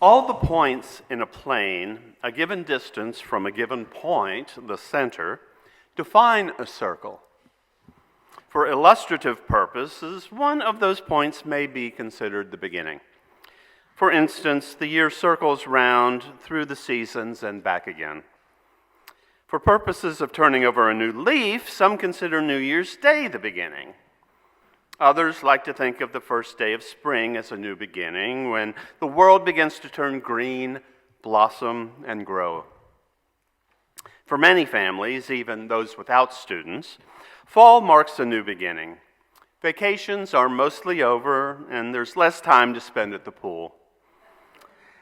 All the points in a plane, a given distance from a given point, the center, define a circle. For illustrative purposes, one of those points may be considered the beginning. For instance, the year circles round through the seasons and back again. For purposes of turning over a new leaf, some consider New Year's Day the beginning. Others like to think of the first day of spring as a new beginning, when the world begins to turn green, blossom, and grow. For many families, even those without students, fall marks a new beginning. Vacations are mostly over, and there's less time to spend at the pool.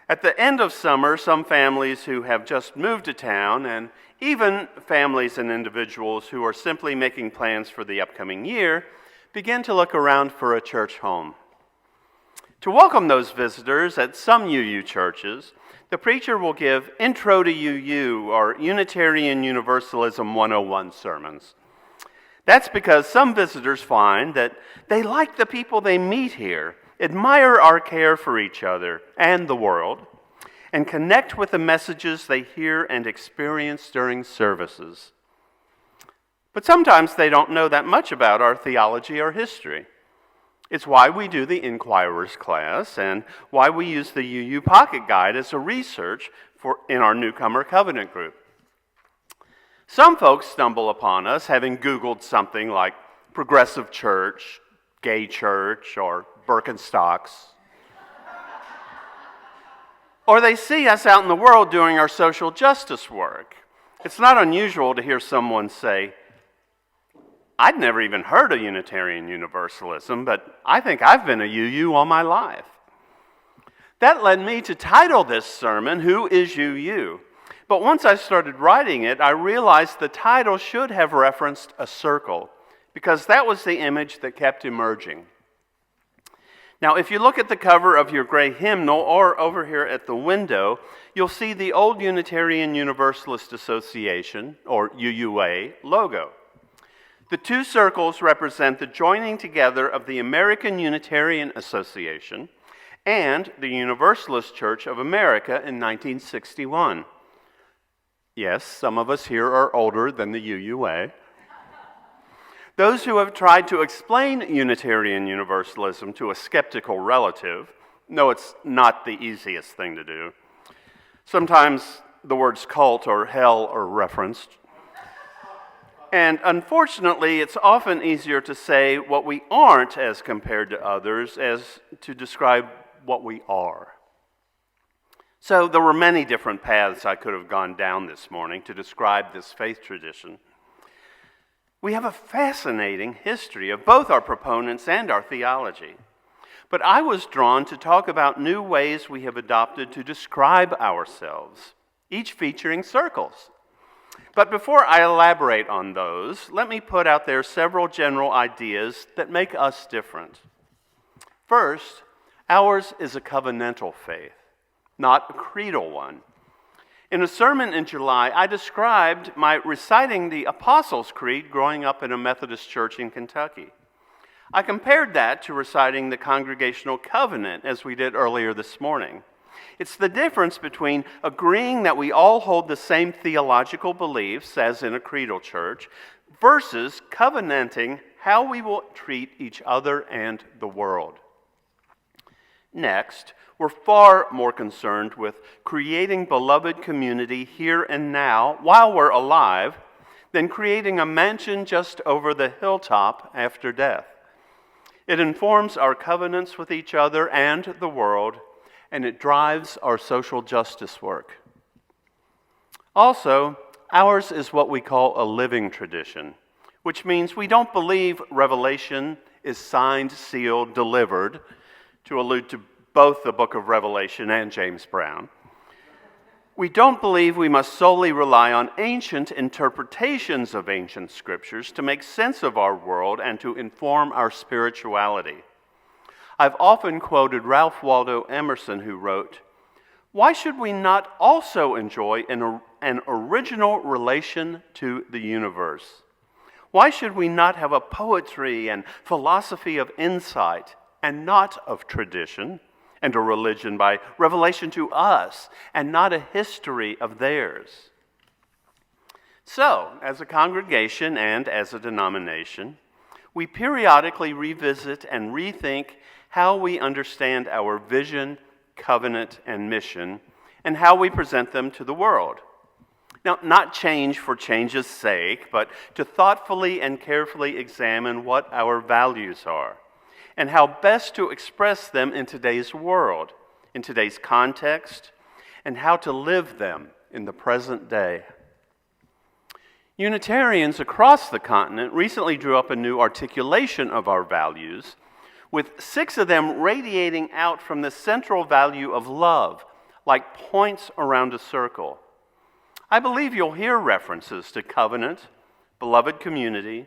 At the end of summer, some families who have just moved to town, and even families and individuals who are simply making plans for the upcoming year, begin to look around for a church home. To welcome those visitors at some UU churches, the preacher will give Intro to UU or Unitarian Universalism 101 sermons. That's because some visitors find that they like the people they meet here, admire our care for each other and the world, and connect with the messages they hear and experience during services. But sometimes they don't know that much about our theology or history. It's why we do the Inquirer's class and why we use the UU Pocket Guide as a research in our newcomer covenant group. Some folks stumble upon us having Googled something like progressive church, gay church, or Birkenstocks. Or they see us out in the world doing our social justice work. It's not unusual to hear someone say, "I'd never even heard of Unitarian Universalism, but I think I've been a UU all my life." That led me to title this sermon, "Who is UU?" But once I started writing it, I realized the title should have referenced a circle, because that was the image that kept emerging. Now, if you look at the cover of your gray hymnal or over here at the window, you'll see the old Unitarian Universalist Association, or UUA, logo. The two circles represent the joining together of the American Unitarian Association and the Universalist Church of America in 1961. Yes, some of us here are older than the UUA. Those who have tried to explain Unitarian Universalism to a skeptical relative know it's not the easiest thing to do. Sometimes the words cult or hell are referenced. And unfortunately, it's often easier to say what we aren't as compared to others as to describe what we are. So there were many different paths I could have gone down this morning to describe this faith tradition. We have a fascinating history of both our proponents and our theology. But I was drawn to talk about new ways we have adopted to describe ourselves, each featuring circles. But before I elaborate on those, let me put out there several general ideas that make us different. First, ours is a covenantal faith, not a creedal one. In a sermon in July, I described my reciting the Apostles' Creed growing up in a Methodist church in Kentucky. I compared that to reciting the Congregational Covenant as we did earlier this morning. It's the difference between agreeing that we all hold the same theological beliefs as in a creedal church versus covenanting how we will treat each other and the world. Next, we're far more concerned with creating beloved community here and now while we're alive than creating a mansion just over the hilltop after death. It informs our covenants with each other and the world, and it drives our social justice work. Also, ours is what we call a living tradition, which means we don't believe revelation is signed, sealed, delivered, to allude to both the book of Revelation and James Brown. We don't believe we must solely rely on ancient interpretations of ancient scriptures to make sense of our world and to inform our spirituality. I've often quoted Ralph Waldo Emerson, who wrote, "Why should we not also enjoy an original relation to the universe? Why should we not have a poetry and philosophy of insight and not of tradition, and a religion by revelation to us and not a history of theirs. So, as a congregation and as a denomination, we periodically revisit and rethink how we understand our vision, covenant, and mission, and how we present them to the world. Now, not change for change's sake, but to thoughtfully and carefully examine what our values are and how best to express them in today's world, in today's context, and how to live them in the present day. Unitarians across the continent recently drew up a new articulation of our values, with 6 of them radiating out from the central value of love, like points around a circle. I believe you'll hear references to covenant, beloved community,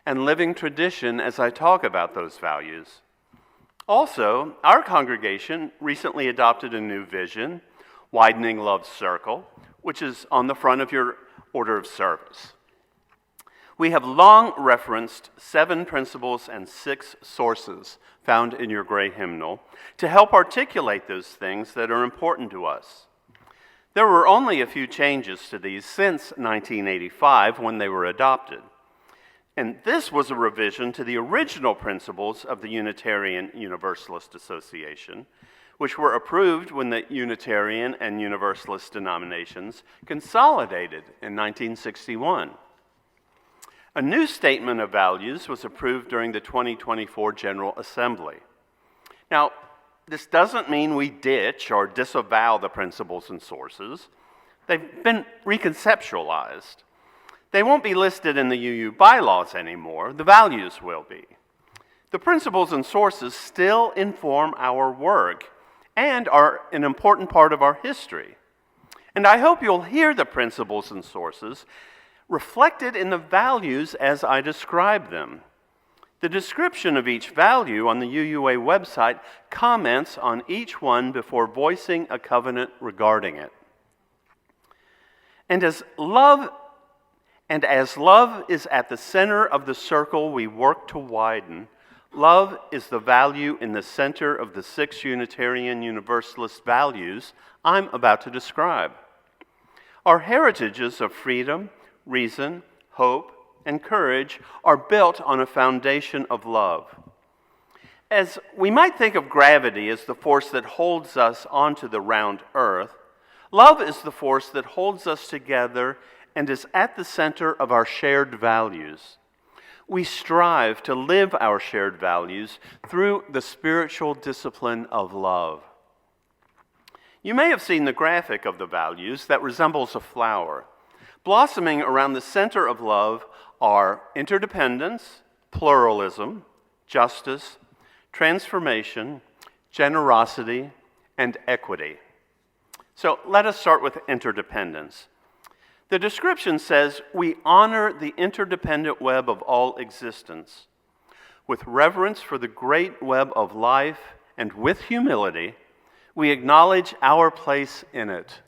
and living tradition as I talk about those values. Also, our congregation recently adopted a new vision, Widening Love's Circle, which is on the front of your order of service. We have long referenced 7 principles and 6 sources found in your gray hymnal to help articulate those things that are important to us. There were only a few changes to these since 1985 when they were adopted. And this was a revision to the original principles of the Unitarian Universalist Association, which were approved when the Unitarian and Universalist denominations consolidated in 1961. A new statement of values was approved during the 2024 General Assembly. Now, this doesn't mean we ditch or disavow the principles and sources. They've been reconceptualized. They won't be listed in the UU bylaws anymore. The values will be. The principles and sources still inform our work and are an important part of our history. And I hope you'll hear the principles and sources reflected in the values as I describe them. The description of each value on the UUA website comments on each one before voicing a covenant regarding it. And as love is at the center of the circle we work to widen, love is the value in the center of the 6 Unitarian Universalist values I'm about to describe. Our heritages of freedom, reason, hope, and courage are built on a foundation of love. As we might think of gravity as the force that holds us onto the round earth, love is the force that holds us together and is at the center of our shared values. We strive to live our shared values through the spiritual discipline of love. You may have seen the graphic of the values that resembles a flower. Blossoming around the center of love are interdependence, pluralism, justice, transformation, generosity, and equity. So let us start with interdependence. The description says, we honor the interdependent web of all existence. With reverence for the great web of life and with humility, we acknowledge our place in it.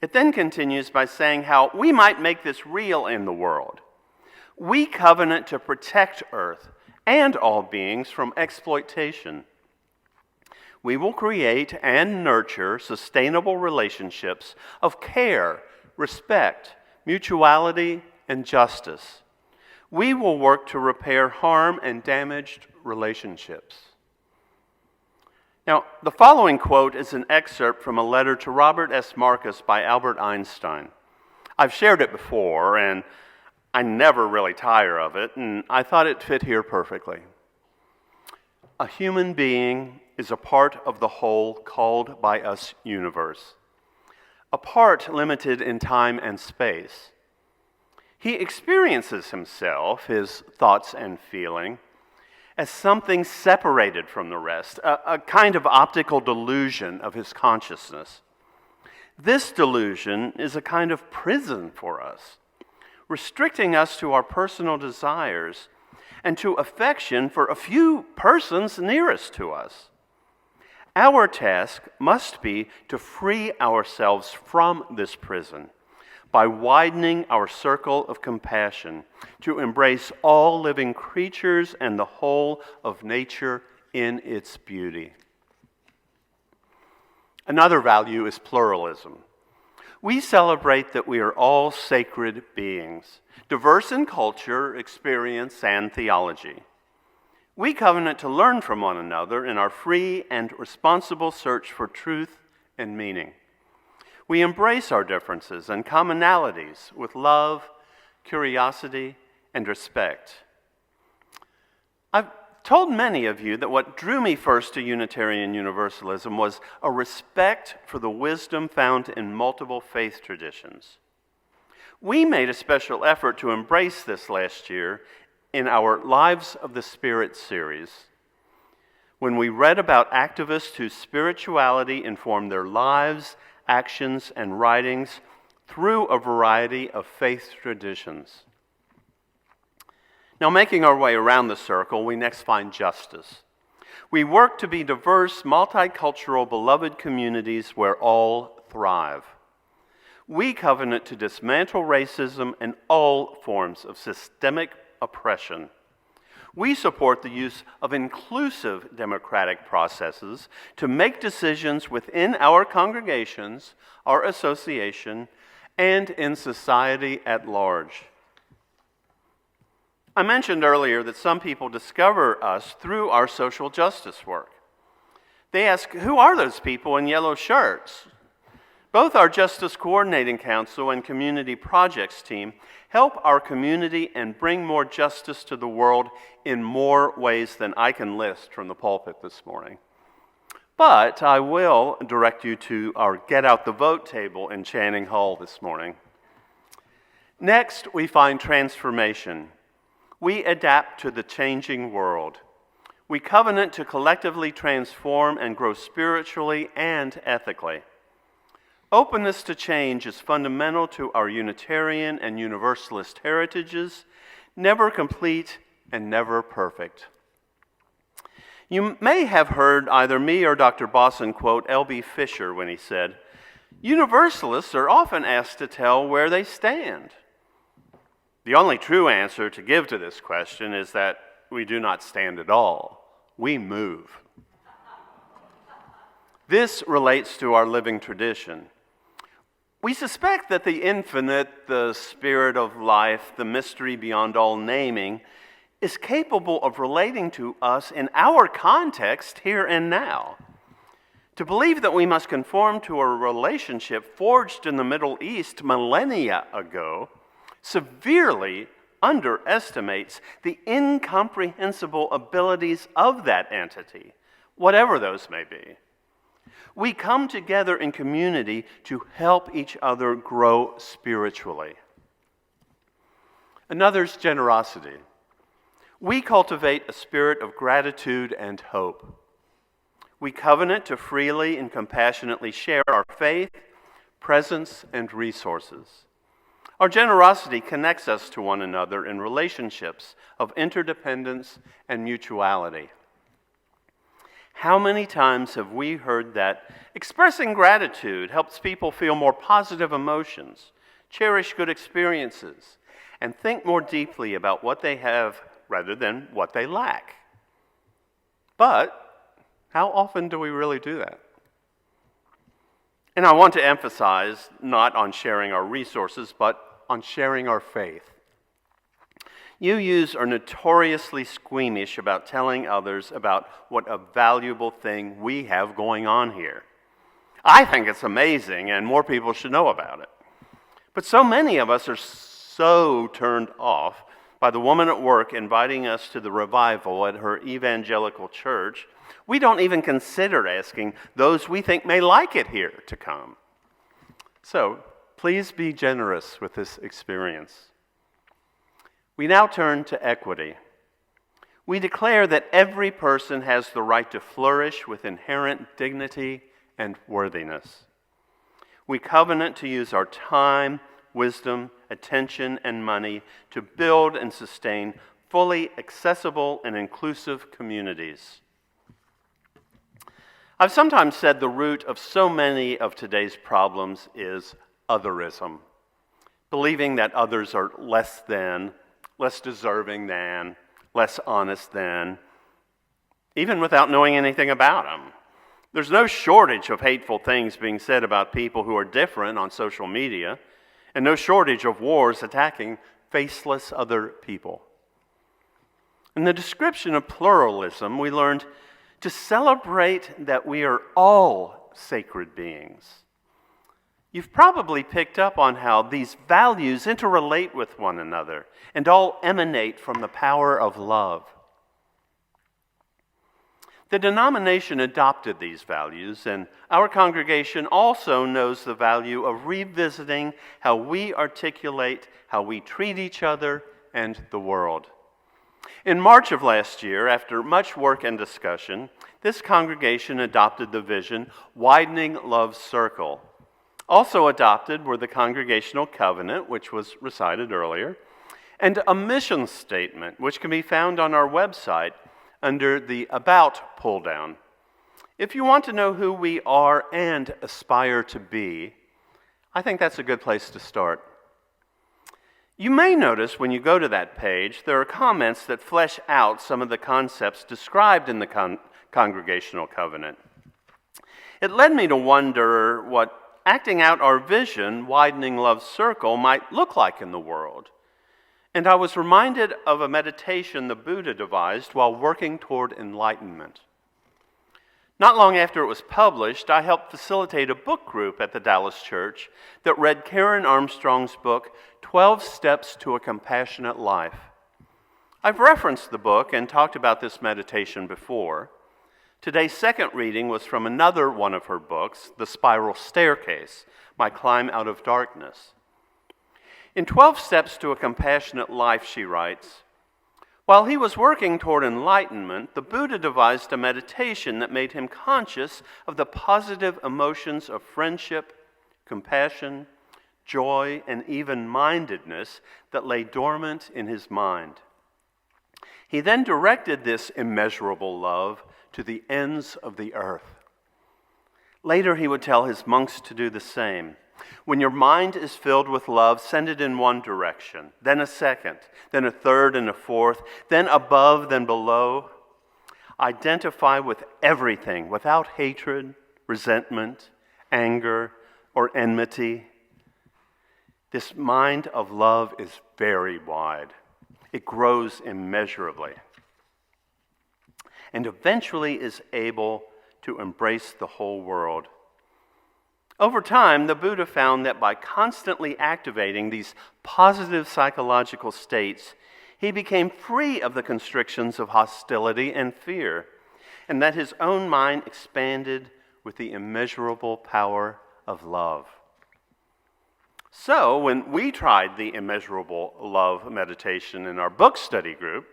It then continues by saying how we might make this real in the world. We covenant to protect Earth and all beings from exploitation. We will create and nurture sustainable relationships of care, respect, mutuality, and justice. We will work to repair harm and damaged relationships. Now, the following quote is an excerpt from a letter to Robert S. Marcus by Albert Einstein. I've shared it before, and I never really tire of it, and I thought it fit here perfectly. A human being is a part of the whole called by us universe, a part limited in time and space. He experiences himself, his thoughts and feeling, as something separated from the rest, a kind of optical delusion of his consciousness. This delusion is a kind of prison for us, restricting us to our personal desires and to affection for a few persons nearest to us. Our task must be to free ourselves from this prison by widening our circle of compassion to embrace all living creatures and the whole of nature in its beauty. Another value is pluralism. We celebrate that we are all sacred beings, diverse in culture, experience, and theology. We covenant to learn from one another in our free and responsible search for truth and meaning. We embrace our differences and commonalities with love, curiosity, and respect. I've told many of you that what drew me first to Unitarian Universalism was a respect for the wisdom found in multiple faith traditions. We made a special effort to embrace this last year in our Lives of the Spirit series, when we read about activists whose spirituality informed their lives, actions, and writings through a variety of faith traditions. Now, making our way around the circle, we next find justice. We work to be diverse, multicultural, beloved communities where all thrive. We covenant to dismantle racism and all forms of systemic oppression. We support the use of inclusive democratic processes to make decisions within our congregations, our association, and in society at large. I mentioned earlier that some people discover us through our social justice work. They ask, who are those people in yellow shirts? Both our Justice Coordinating Council and Community Projects team help our community and bring more justice to the world in more ways than I can list from the pulpit this morning. But I will direct you to our Get Out the Vote table in Channing Hall this morning. Next, we find transformation. We adapt to the changing world. We covenant to collectively transform and grow spiritually and ethically. Openness to change is fundamental to our Unitarian and Universalist heritages, never complete and never perfect. You may have heard either me or Dr. Bosson quote L.B. Fisher when he said, "Universalists are often asked to tell where they stand." The only true answer to give to this question is that we do not stand at all. We move. This relates to our living tradition. We suspect that the infinite, the spirit of life, the mystery beyond all naming, is capable of relating to us in our context here and now. To believe that we must conform to a relationship forged in the Middle East millennia ago severely underestimates the incomprehensible abilities of that entity, whatever those may be. We come together in community to help each other grow spiritually. Another's generosity. We cultivate a spirit of gratitude and hope. We covenant to freely and compassionately share our faith, presence, and resources. Our generosity connects us to one another in relationships of interdependence and mutuality. How many times have we heard that expressing gratitude helps people feel more positive emotions, cherish good experiences, and think more deeply about what they have rather than what they lack? But how often do we really do that? And I want to emphasize not on sharing our resources, but on sharing our faith. UUs are notoriously squeamish about telling others about what a valuable thing we have going on here. I think it's amazing, and more people should know about it. But so many of us are so turned off by the woman at work inviting us to the revival at her evangelical church, we don't even consider asking those we think may like it here to come. So, please be generous with this experience. We now turn to equity. We declare that every person has the right to flourish with inherent dignity and worthiness. We covenant to use our time, wisdom, attention, and money to build and sustain fully accessible and inclusive communities. I've sometimes said the root of so many of today's problems is otherism, believing that others are less than, less deserving than, less honest than, even without knowing anything about them. There's no shortage of hateful things being said about people who are different on social media, and no shortage of wars attacking faceless other people. In the description of pluralism, we learned to celebrate that we are all sacred beings. You've probably picked up on how these values interrelate with one another and all emanate from the power of love. The denomination adopted these values, and our congregation also knows the value of revisiting how we articulate, how we treat each other and the world. In March of last year, after much work and discussion, this congregation adopted the vision, Widening Love's Circle. Also adopted were the Congregational Covenant, which was recited earlier, and a mission statement, which can be found on our website under the About pull-down. If you want to know who we are and aspire to be, I think that's a good place to start. You may notice when you go to that page, there are comments that flesh out some of the concepts described in the Congregational Covenant. It led me to wonder what acting out our vision, Widening Love's Circle, might look like in the world. And I was reminded of a meditation the Buddha devised while working toward enlightenment. Not long after it was published, I helped facilitate a book group at the Dallas Church that read Karen Armstrong's book, 12 Steps to a Compassionate Life. I've referenced the book and talked about this meditation before. Today's second reading was from another one of her books, The Spiral Staircase, My Climb Out of Darkness. In 12 Steps to a Compassionate Life, she writes, while he was working toward enlightenment, the Buddha devised a meditation that made him conscious of the positive emotions of friendship, compassion, joy, and even-mindedness that lay dormant in his mind. He then directed this immeasurable love to the ends of the earth. Later, he would tell his monks to do the same. When your mind is filled with love, send it in one direction, then a second, then a third and a fourth, then above, then below. Identify with everything without hatred, resentment, anger, or enmity. This mind of love is very wide. It grows immeasurably and eventually is able to embrace the whole world. Over time, the Buddha found that by constantly activating these positive psychological states, he became free of the constrictions of hostility and fear, and that his own mind expanded with the immeasurable power of love. So, when we tried the immeasurable love meditation in our book study group,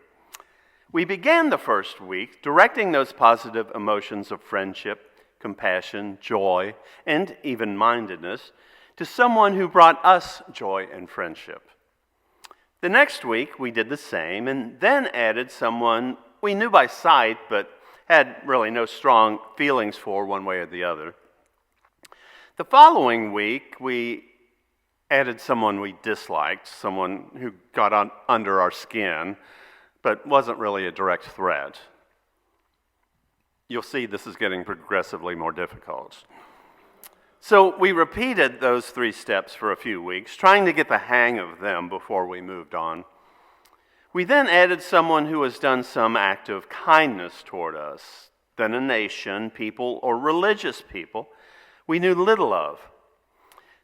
we began the first week directing those positive emotions of friendship, compassion, joy, and even-mindedness to someone who brought us joy and friendship. The next week, we did the same and then added someone we knew by sight but had really no strong feelings for one way or the other. The following week, we added someone we disliked, someone who got under our skin but wasn't really a direct threat. You'll see this is getting progressively more difficult. So we repeated those 3 steps for a few weeks, trying to get the hang of them before we moved on. We then added someone who has done some act of kindness toward us, then a nation, people, or religious people we knew little of.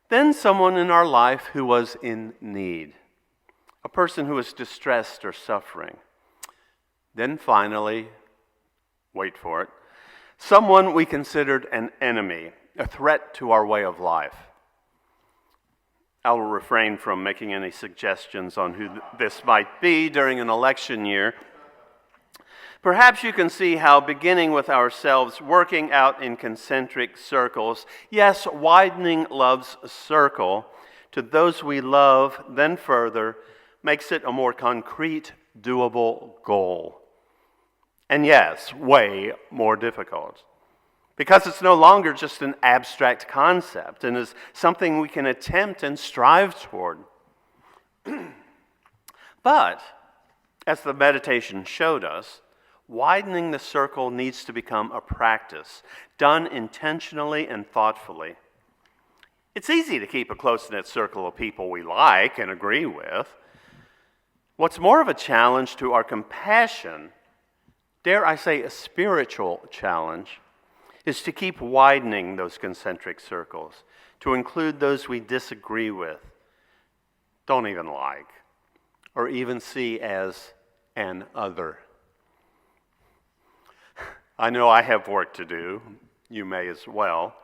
Then someone in our life who was in need, a person who was distressed or suffering. Then finally, wait for it, someone we considered an enemy, a threat to our way of life. I'll refrain from making any suggestions on who this might be during an election year. Perhaps you can see how beginning with ourselves, working out in concentric circles, yes, widening love's circle to those we love, then further, makes it a more concrete, doable goal. And yes, way more difficult. Because it's no longer just an abstract concept and is something we can attempt and strive toward. But, as the meditation showed us, Widening the circle needs to become a practice, done intentionally and thoughtfully. It's easy to keep a close-knit circle of people we like and agree with. What's more of a challenge to our compassion, dare I say a spiritual challenge, is to keep widening those concentric circles, to include those we disagree with, don't even like, or even see as an other. I know I have work to do. You may as well.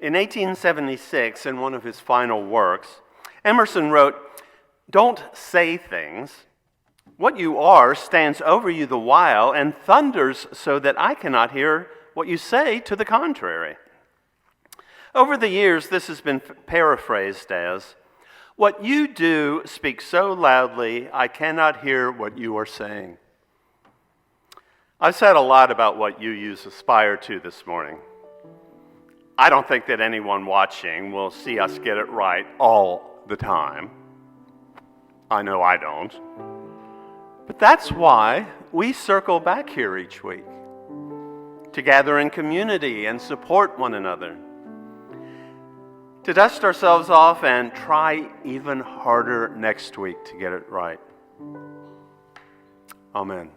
In 1876, in one of his final works, Emerson wrote, "Don't say things. What you are stands over you the while and thunders so that I cannot hear what you say to the contrary." Over the years, this has been paraphrased as, "What you do speaks so loudly, I cannot hear what you are saying." I've said a lot about what UUs aspire to this morning. I don't think that anyone watching will see us get it right all the time. I know I don't. But that's why we circle back here each week, to gather in community and support one another, to dust ourselves off and try even harder next week to get it right. Amen.